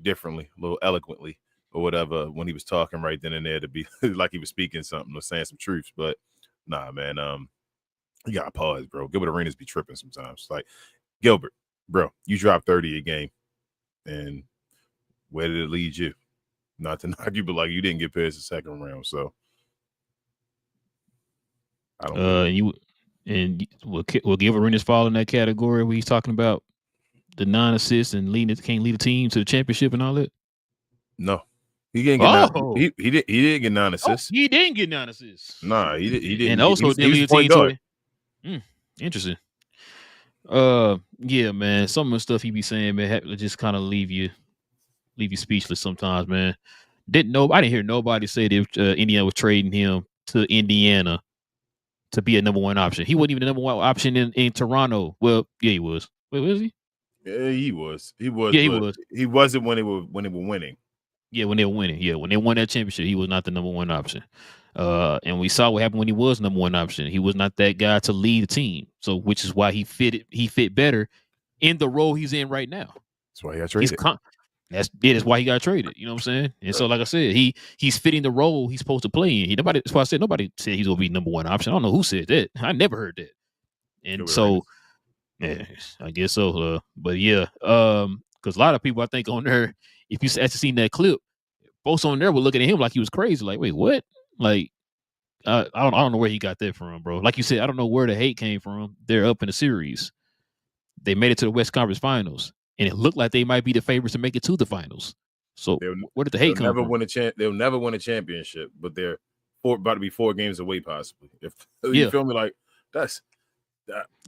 differently, a little eloquently or whatever when he was talking right then and there to be like he was speaking something or saying some truths. But nah, man, you gotta pause, bro. Gilbert Arenas be tripping sometimes. Like, Gilbert, bro, you dropped 30 a game, and where did it lead you? Not to knock you, but like, you didn't get past the second round, so I don't know. Will Gilbert Arenas fall in that category where he's talking about the 9 assists and can't lead a team to the championship and all that? No, he didn't get 9. He didn't get 9 assists. He didn't get 9 assists. Nah, he didn't. And also didn't lead a team to it. Interesting. Yeah, man. Some of the stuff he be saying, man, just kind of leave you speechless sometimes, man. I didn't hear nobody say that Indiana was trading him to Indiana to be a number one option. He wasn't even the number one option in Toronto. Well, yeah, he was. Wait, was he? Yeah, he was. He was. Yeah, he was. He wasn't when they were winning. Yeah, when they were winning. Yeah, when they won that championship, he was not the number one option. And we saw what happened when he was number one option. He was not that guy to lead the team. So, which is why he fit better in the role he's in right now. That's why he got traded. That's why he got traded. You know what I'm saying? And so, like I said, he's fitting the role he's supposed to play in. That's why I said nobody said he's gonna be number one option. I don't know who said that. I never heard that. And so, yeah, I guess so. But yeah, because a lot of people, I think, on there, if you actually seen that clip, folks on there were looking at him like he was crazy. Like, wait, what? Like, I don't know where he got that from, bro. Like you said, I don't know where the hate came from. They're up in the series. They made it to the West Conference Finals, and it looked like they might be the favorites to make it to the finals. So where did the hate come from? They'll never win a championship, but they're about to be 4 games away, possibly. If you feel me, like that's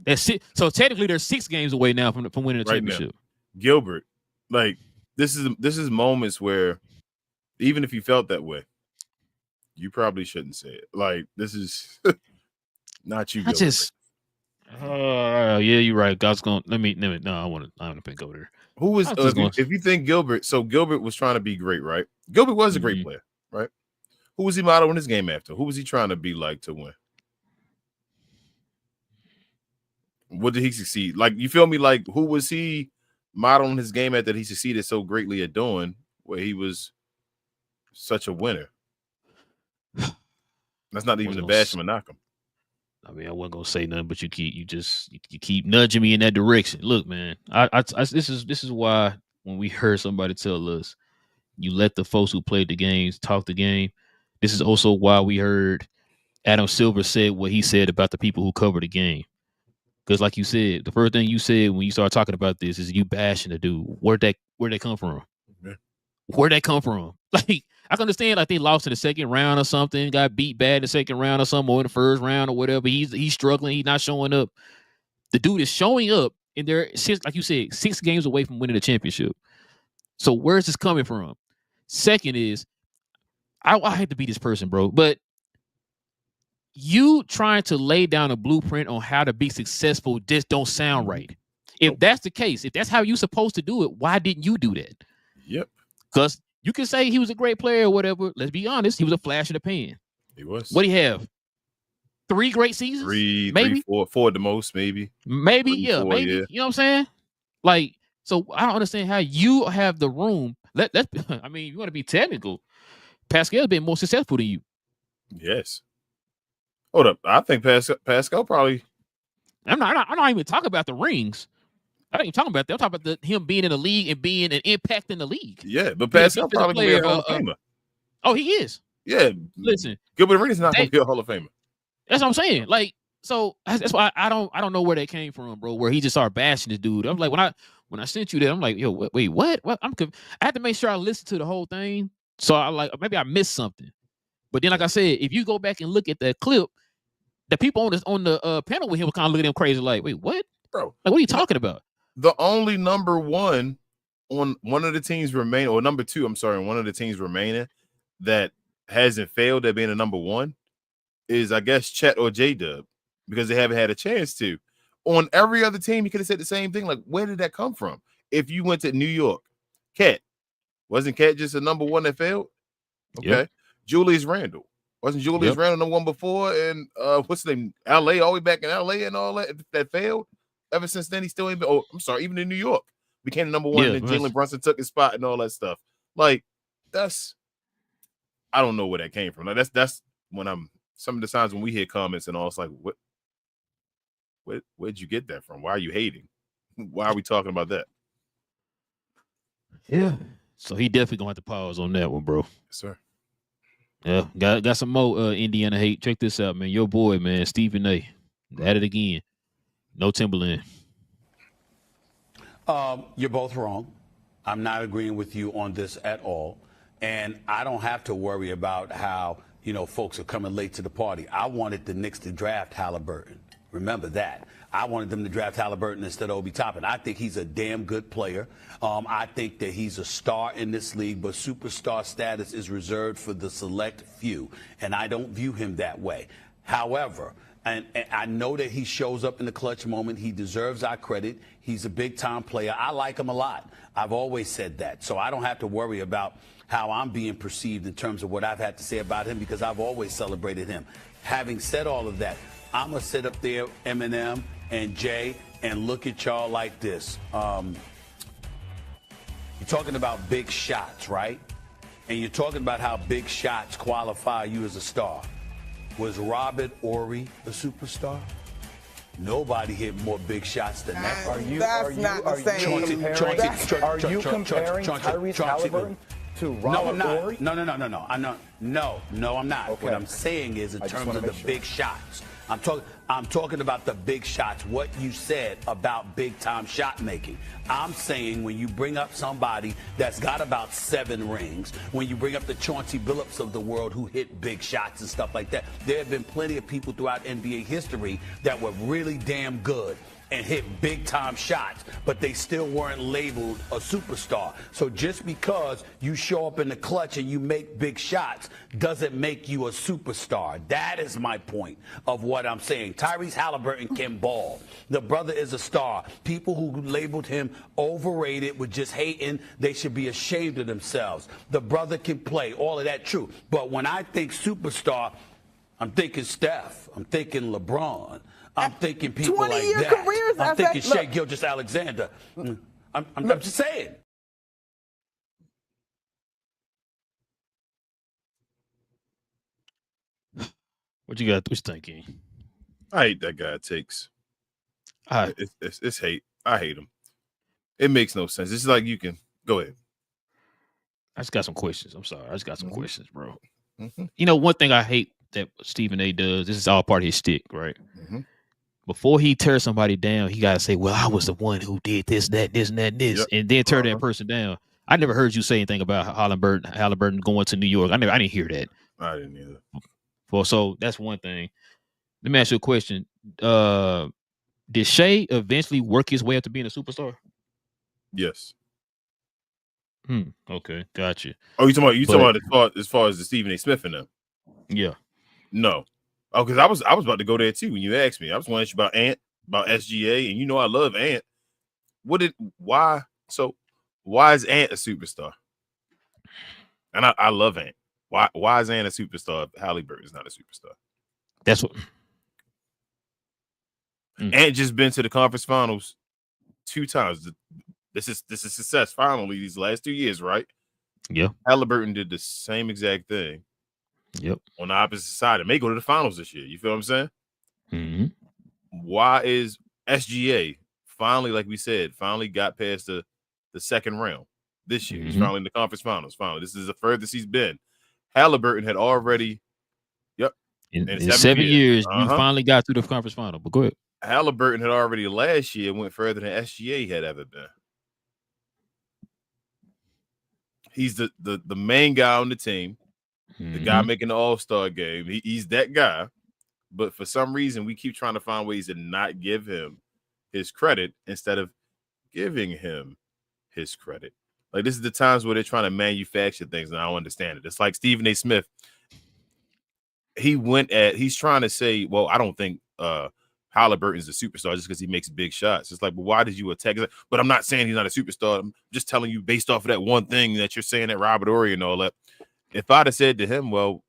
6. So technically, they're 6 games away now from winning the championship. Now, Gilbert, like this is moments where even if you felt that way, you probably shouldn't say it. Like, this is not you. Yeah, you're right. God's going. Let me. No, I want to go there. Who was? If you think Gilbert, so Gilbert was trying to be great, right? Gilbert was a great player, right? Who was he modeling his game after? Who was he trying to be like to win? What did he succeed? Like, you feel me? Like, who was he modeling his game at that he succeeded so greatly at doing, where he was such a winner? That's not even the bash him and knock him. I mean, I wasn't gonna say nothing, but you keep nudging me in that direction. Look, man, this is why when we heard somebody tell us, you let the folks who played the games talk the game. This is also why we heard Adam Silver said what he said about the people who cover the game. Because, like you said, the first thing you said when you started talking about this is you bashing the dude. Where'd that come from? Where'd that come from? Like, I can understand, like, they lost in the second round or something, got beat bad in the second round or something, or in the first round or whatever. He's struggling. He's not showing up. The dude is showing up, and they're, like you said, 6 games away from winning the championship. So where's this coming from? Second is, I hate to be this person, bro, but you trying to lay down a blueprint on how to be successful just don't sound right. If that's the case, if that's how you're supposed to do it, why didn't you do that? Yep. Because you can say he was a great player or whatever. Let's be honest. He was a flash in the pan. He was. What do you have? 3 great seasons? 3, maybe 4 at the most, maybe. Maybe, 3, yeah, 4, maybe. yeah. You know what I'm saying? Like, so I don't understand how you have the room. I mean, you want to be technical. Pascal's been more successful than you. Yes. Hold up. I think Pascal probably. I'm not even talking about the rings. I ain't talking about that. I'm talking about him being in the league and being an impact in the league. Yeah, but Pascal probably be a Hall of Famer. Oh, he is. Yeah, Listen, Gilbert Arenas not going to be a Hall of Famer. That's what I'm saying. Like, so that's why I don't know where that came from, bro. Where he just started bashing this dude. I'm like, when I sent you that, I'm like, yo, wait, what? What? I had to make sure I listened to the whole thing. So I like maybe I missed something. But then, like I said, if you go back and look at that clip, the people on the panel with him were kind of looking at him crazy, like, wait, what? Bro, like, what are you talking about? The only number one on one of the teams remaining, or number two, I'm sorry, on one of the teams remaining that hasn't failed at being a number one is, I guess, Chet or J-Dub, because they haven't had a chance to. On every other team, you could have said the same thing. Like, where did that come from? If you went to New York, wasn't Cat just a number one that failed? Okay. Yep. Julius Randle. Wasn't Julius Randle number one before? And what's the name? LA, all the way back in LA and all that failed. Ever since then, he still ain't been. Oh, I'm sorry, even in New York, became the number one, and then Jalen Brunson took his spot and all that stuff. Like, I don't know where that came from. Like, that's when some of the times when we hear comments and all, it's like, where'd you get that from? Why are you hating? Why are we talking about that? Yeah. So he definitely gonna have to pause on that one, bro. Yes, sir. Yeah, got some more Indiana hate. Check this out, man. Your boy, man, Stephen A. At it again. No Timberland. You're both wrong. I'm not agreeing with you on this at all. And I don't have to worry about how, folks are coming late to the party. I wanted the Knicks to draft Halliburton. Remember that. I wanted them to draft Halliburton instead of Obi Toppin. I think he's a damn good player. I think that he's a star in this league, but superstar status is reserved for the select few. And I don't view him that way. However, and I know that he shows up in the clutch moment. He deserves our credit. He's a big-time player. I like him a lot. I've always said that. So I don't have to worry about how I'm being perceived in terms of what I've had to say about him, because I've always celebrated him. Having said all of that, I'm going to sit up there, Eminem and Jay, and look at y'all like this. You're talking about big shots, right? And you're talking about how big shots qualify you as a star. Was Robert Horry a superstar? Nobody hit more big shots than that. Are you comparing Tyrese Halliburton to Robert Horry? No, I'm not. Okay. What I'm saying is, in terms of the big shots, I'm talking about the big shots, what you said about big-time shot making. I'm saying when you bring up somebody that's got about 7 rings, when you bring up the Chauncey Billups of the world who hit big shots and stuff like that, there have been plenty of people throughout NBA history that were really damn good and hit big-time shots, but they still weren't labeled a superstar. So just because you show up in the clutch and you make big shots doesn't make you a superstar. That is my point of what I'm saying. Tyrese Halliburton can ball. The brother is a star. People who labeled him overrated were just hating. They should be ashamed of themselves. The brother can play. All of that true. But when I think superstar, I'm thinking Steph. I'm thinking LeBron. I'm thinking people like that. Careers, I'm thinking Shea Gilgeous-Alexander. I'm just saying. What you got? What you thinking? I hate that guy. Takes. I It's hate. I hate him. It makes no sense. It's like you can go ahead. just got some questions. I'm sorry. I just got some questions, bro. Mm-hmm. One thing I hate that Stephen A. does, this is all part of his shtick, right? Mm-hmm. Before he tears somebody down, he gotta say, well, I was the one who did this, that, this, and that, and this, and then tear that person down. I never heard you say anything about Halliburton going to New York. I didn't hear that. I didn't either. Well, so that's one thing. Let me ask you a question. Did Shea eventually work his way up to being a superstar? Yes. Okay, gotcha. Oh, you talking about as far as the Stephen A. Smith and them? Yeah. No. Oh, because I was about to go there too when you asked me. I was going to ask you about Ant, about SGA, and I love Ant. Why is Ant a superstar? And I love Ant. Why is Ant a superstar if Halliburton is not a superstar? That's what Ant just been to the conference finals 2 times. This is success finally these last 2 years, right? Yeah. Halliburton did the same exact thing. Yep. On the opposite side. It may go to the finals this year. You feel what I'm saying? Mm-hmm. Why is SGA finally, like we said, got past the second round this year? He's finally in the conference finals. Finally, this is the furthest he's been. Halliburton had already, in 7 years, you finally got through the conference final. But go ahead. Halliburton had already last year went further than SGA had ever been. He's the main guy on the team, the guy making the All-Star game. He's that guy. But for some reason, we keep trying to find ways to not give him his credit instead of giving him his credit. Like, this is the times where they're trying to manufacture things, and I don't understand it. It's like Stephen A. Smith. He's trying to say, well, I don't think Halliburton's a superstar just because he makes big shots. It's like, well, why did you attack? Like, but I'm not saying he's not a superstar. I'm just telling you based off of that one thing that you're saying at Robert Horry and all that. If I'd have said to him, well,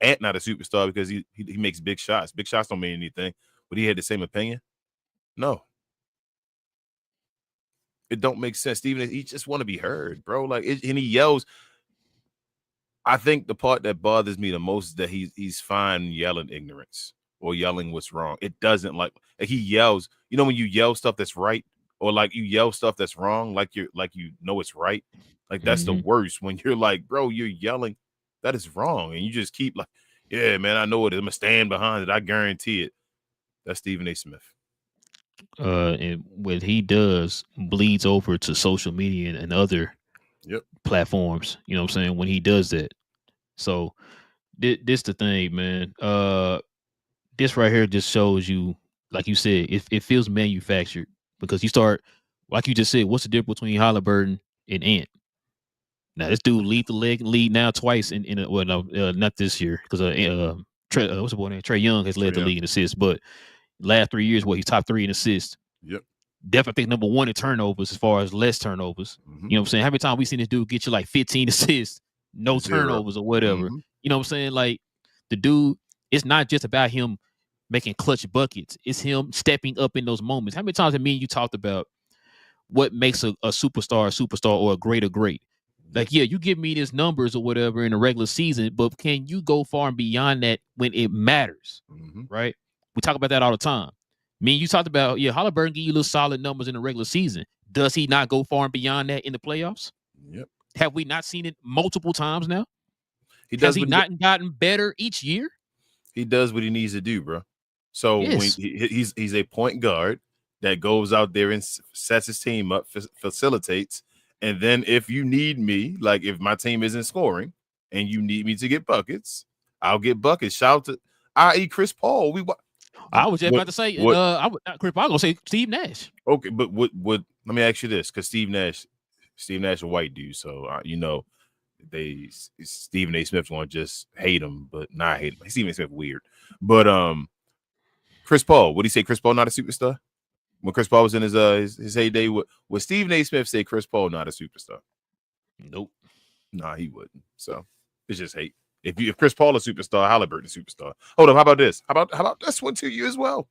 Ant not a superstar because he makes big shots. Big shots don't mean anything. But he had the same opinion? No. It don't make sense. Stephen, he just want to be heard, bro. Like, and he yells. I think the part that bothers me the most is that he's fine yelling ignorance or yelling what's wrong. It doesn't like he yells. You know when you yell stuff that's right or like you yell stuff that's wrong, like you know it's right. Like that's the worst when you're like, bro, you're yelling. That is wrong. And you just keep like, yeah, man, I know it. I'm going to stand behind it. I guarantee it. That's Stephen A. Smith. And what he does bleeds over to social media and other platforms. You know what I'm saying? When he does that. So this the thing, man. This right here just shows you, like you said, it feels manufactured because you start, like you just said, what's the difference between Halliburton and Ant? Now this dude lead the lead now twice not this year because what's the boy name? Trae Young has led the league in assists, but last 3 years, he's top 3 in assists. Yep. Definitely think number 1 in turnovers as far as less turnovers. You know what I'm saying? How many times we seen this dude get you like 15 assists, no turnovers or whatever? You know what I'm saying? Like the dude, it's not just about him making clutch buckets. It's him stepping up in those moments. How many times have me and you talked about what makes a superstar or a great? Like, yeah, you give me these numbers or whatever in the regular season, but can you go far and beyond that when it matters? Right? We talk about that all the time. Me and you talked about, Halliburton give you little solid numbers in the regular season. Does he not go far and beyond that in the playoffs? Yep. Have we not seen it multiple times now? Has he not gotten better each year? He does what he needs to do, bro. So when he's a point guard that goes out there and sets his team up, facilitates. And then if you need me, like if my team isn't scoring and you need me to get buckets, I'll get buckets. Shout out to i.e. Chris Paul. I was just about to say, I would not Chris Paul. I'm gonna say Steve Nash. Okay, but what? Let me ask you this, because Steve Nash, a white dude, so Stephen A. Smith want to just hate him, but not hate him. Stephen A. Smith weird, but Chris Paul. What do you say? Chris Paul not a superstar? When Chris Paul was in his heyday, would Stephen A. Smith say Chris Paul not a superstar? Nope. Nah, he wouldn't. So it's just hate. If Chris Paul a superstar, Halliburton a superstar. Hold up, how about this? How about this one to you as well?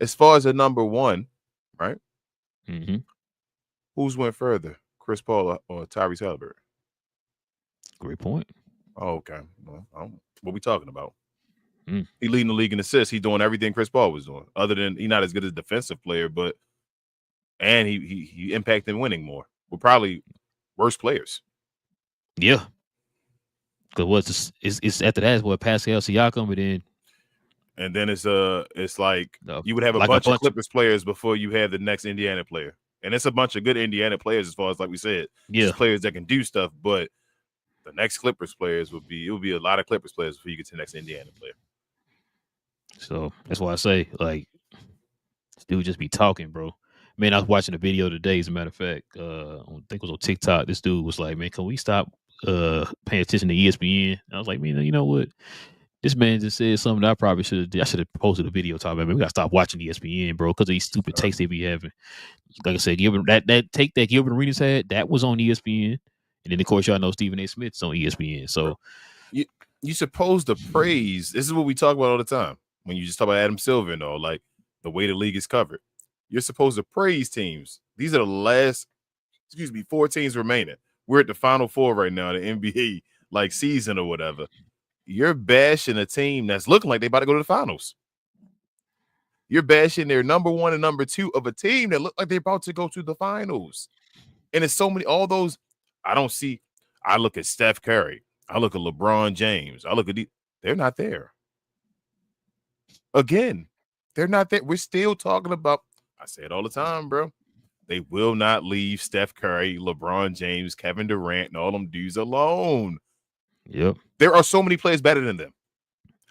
As far as the number 1, right? Who's went further, Chris Paul or Tyrese Halliburton? Great point. Oh, okay. Well, what we talking about? He leading the league in assists. He's doing everything Chris Paul was doing. Other than he's not as good as a defensive player, and he impacted winning more. We're probably worse players. Yeah. Because it's after that is what Pascal Siakam and then it's like you would have a bunch of Clippers players before you have the next Indiana player, and it's a bunch of good Indiana players as far as like we said, just players that can do stuff. But the next Clippers players would be a lot of Clippers players before you get to the next Indiana player. So that's why I say like this dude just be talking, bro. Man, I was watching a video today. As a matter of fact, I think it was on TikTok. This dude was like, "Man, can we stop paying attention to ESPN?" I was like, "Man, you know what? This man just said something that I probably should have. I should have posted a video talking about. Man, we gotta stop watching ESPN, bro, because of these stupid takes they be having. Like I said, that take that Gilbert Arenas had, that was on ESPN, and then of course y'all know Stephen A. Smith's on ESPN. So you're supposed to praise. This is what we talk about all the time when you just talk about Adam Silver and all, like the way the league is covered. You're supposed to praise teams. These are the last, 4 teams remaining. We're at the final 4 right now, the NBA like season or whatever. You're bashing a team that's looking like they about to go to the finals. You're bashing their number 1 and number 2 of a team that look like they're about to go to the finals. And it's so many, all those, I look at Steph Curry. I look at LeBron James. I look at they're not there. Again, they're not there. We're still talking about, I say it all the time, bro. They will not leave Steph Curry, LeBron James, Kevin Durant, and all them dudes alone. Yep. There are so many players better than them.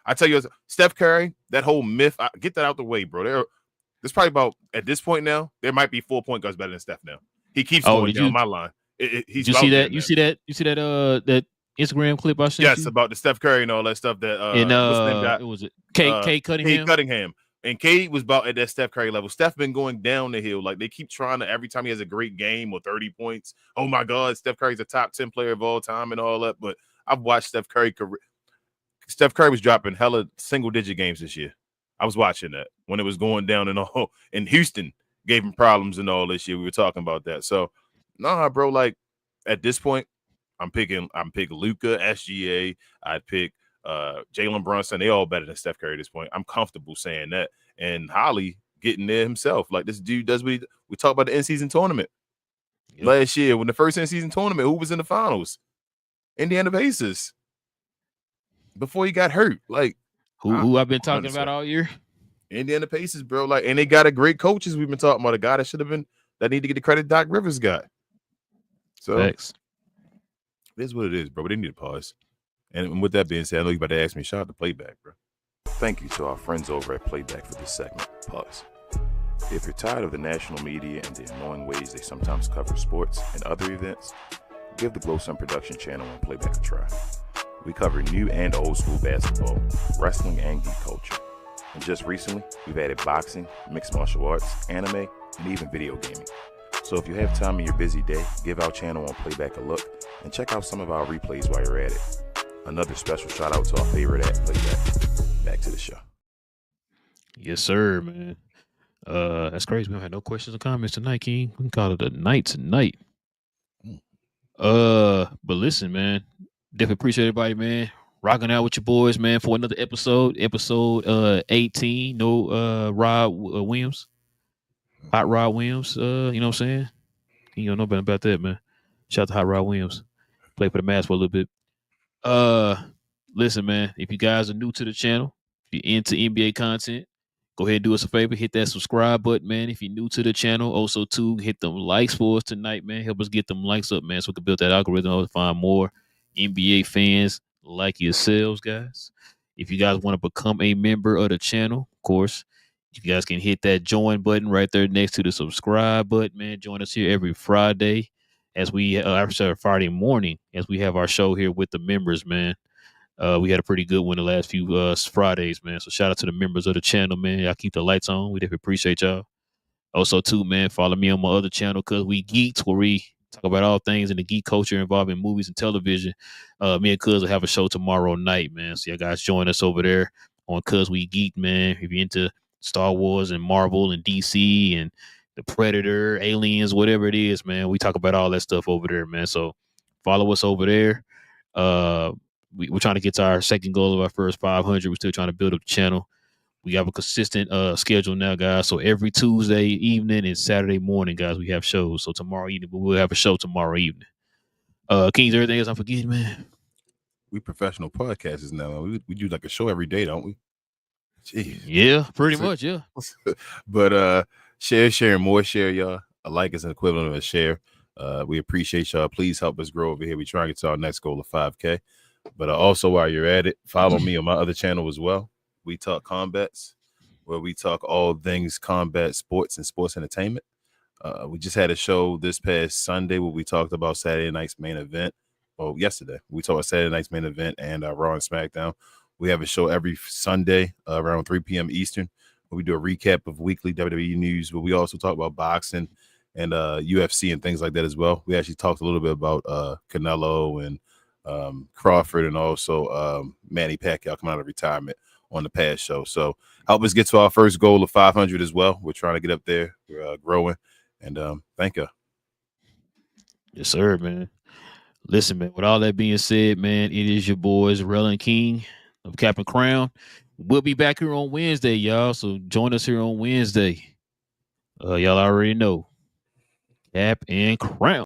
I tell you, Steph Curry, that whole myth, get that out the way, bro. There's probably about, at this point now, there might be 4 point guards better than Steph now. He keeps going down my line. He's you see that? You see that? You see that? That Instagram clip I sent you? Yes, about the Steph Curry and all that stuff that and what's his name got? It was Cade Cunningham. And Cade was about at that Steph Curry level. Steph been going down the hill. Like, they keep trying to, every time he has a great game or 30 points, oh my God, Steph Curry's a top 10 player of all time and all that. But I've watched Steph Curry career. Steph Curry was dropping hella single-digit games this year. I was watching that when it was going down and all. And Houston gave him problems and all this year. We were talking about that. So, nah, bro, like, at this point, I'm picking Luka, SGA. I'd pick Jalen Brunson. They all better than Steph Curry at this point. I'm comfortable saying that. And Holly getting there himself. Like, this dude does what we talk about the in-season tournament. Yep. Last year, when the first in-season tournament, who was in the finals? Indiana Pacers. Before he got hurt. Like, who I've been talking about all year? Indiana Pacers, bro. Like, and they got a great coaches we've been talking about. A guy that should have been, that need to get the credit Doc Rivers got. So, thanks. It is what it is, bro. But they need to pause. And with that being said, I know you about to ask me, shout out to Playback, bro. Thank you to our friends over at Playback for this segment. Pause. If you're tired of the national media and the annoying ways they sometimes cover sports and other events, give the Glow Sun Production channel on Playback a try. We cover new and old school basketball, wrestling, and geek culture. And just recently, we've added boxing, mixed martial arts, anime, and even video gaming. So if you have time in your busy day, give our channel on Playback a look and check out some of our replays while you're at it. Another special shout out to our favorite at Playback. Back to the show. Yes, sir, man. That's crazy. We don't have no questions or comments tonight, King. We can call it a night tonight. But listen, man. Definitely appreciate everybody, man. Rocking out with your boys, man, for another episode 18. No Rod Williams. Hot Rod Williams, you know what I'm saying? You don't know nothing about that, man. Shout out to Hot Rod Williams. Play for the Mavs for a little bit. Listen, man, if you guys are new to the channel, if you're into NBA content, go ahead and do us a favor. Hit that subscribe button, man. If you're new to the channel, also, too, hit them likes for us tonight, man. Help us get them likes up, man, so we can build that algorithm to find more NBA fans like yourselves, guys. If you guys want to become a member of the channel, of course, you guys can hit that join button right there next to the subscribe button, man. Join us here every Friday as we Friday morning as we have our show here with the members, man. We had a pretty good one the last few Fridays, man. So shout out to the members of the channel, man. Y'all keep the lights on. We definitely appreciate y'all. Also, too, man, follow me on my other channel, Cause We Geeks, where we talk about all things in the geek culture involving movies and television. Me and Cuz will have a show tomorrow night, man. So you guys join us over there on Cuz We Geek, man. If you're into Star Wars and Marvel and DC and the Predator, Aliens, whatever it is, man, we talk about all that stuff over there, man. So follow us over there. We're trying to get to our second goal of our first 500. We're still trying to build up the channel. We have a consistent schedule now, guys. So every Tuesday evening and Saturday morning, guys, we have shows. So tomorrow evening, we'll have a show tomorrow evening. Kings, everything else I'm forgetting, man. We professional podcasters now. We do like a show every day, don't we? Jeez. Yeah, pretty much, yeah. But share, more share, y'all. A like is an equivalent of a share. We appreciate y'all. Please help us grow over here. We try to get to our next goal of 5K. But also, while you're at it, follow me on my other channel as well. We Talk Combats, where we talk all things combat sports and sports entertainment. We just had a show this past Sunday where we talked about Saturday night's main event. Well, yesterday we talked about Saturday night's main event and Raw and SmackDown. We have a show every Sunday around 3 p.m. Eastern, where we do a recap of weekly WWE news, but we also talk about boxing and UFC and things like that as well. We actually talked a little bit about Canelo and Crawford and also Manny Pacquiao coming out of retirement on the past show. So help us get to our first goal of 500 as well. We're trying to get up there. We're growing. And thank you. Yes, sir, man. Listen, man, with all that being said, man, it is your boys, Relle and King of Cap and Crown. We'll be back here on Wednesday, y'all. So join us here on Wednesday. Y'all already know. Cap and Crown.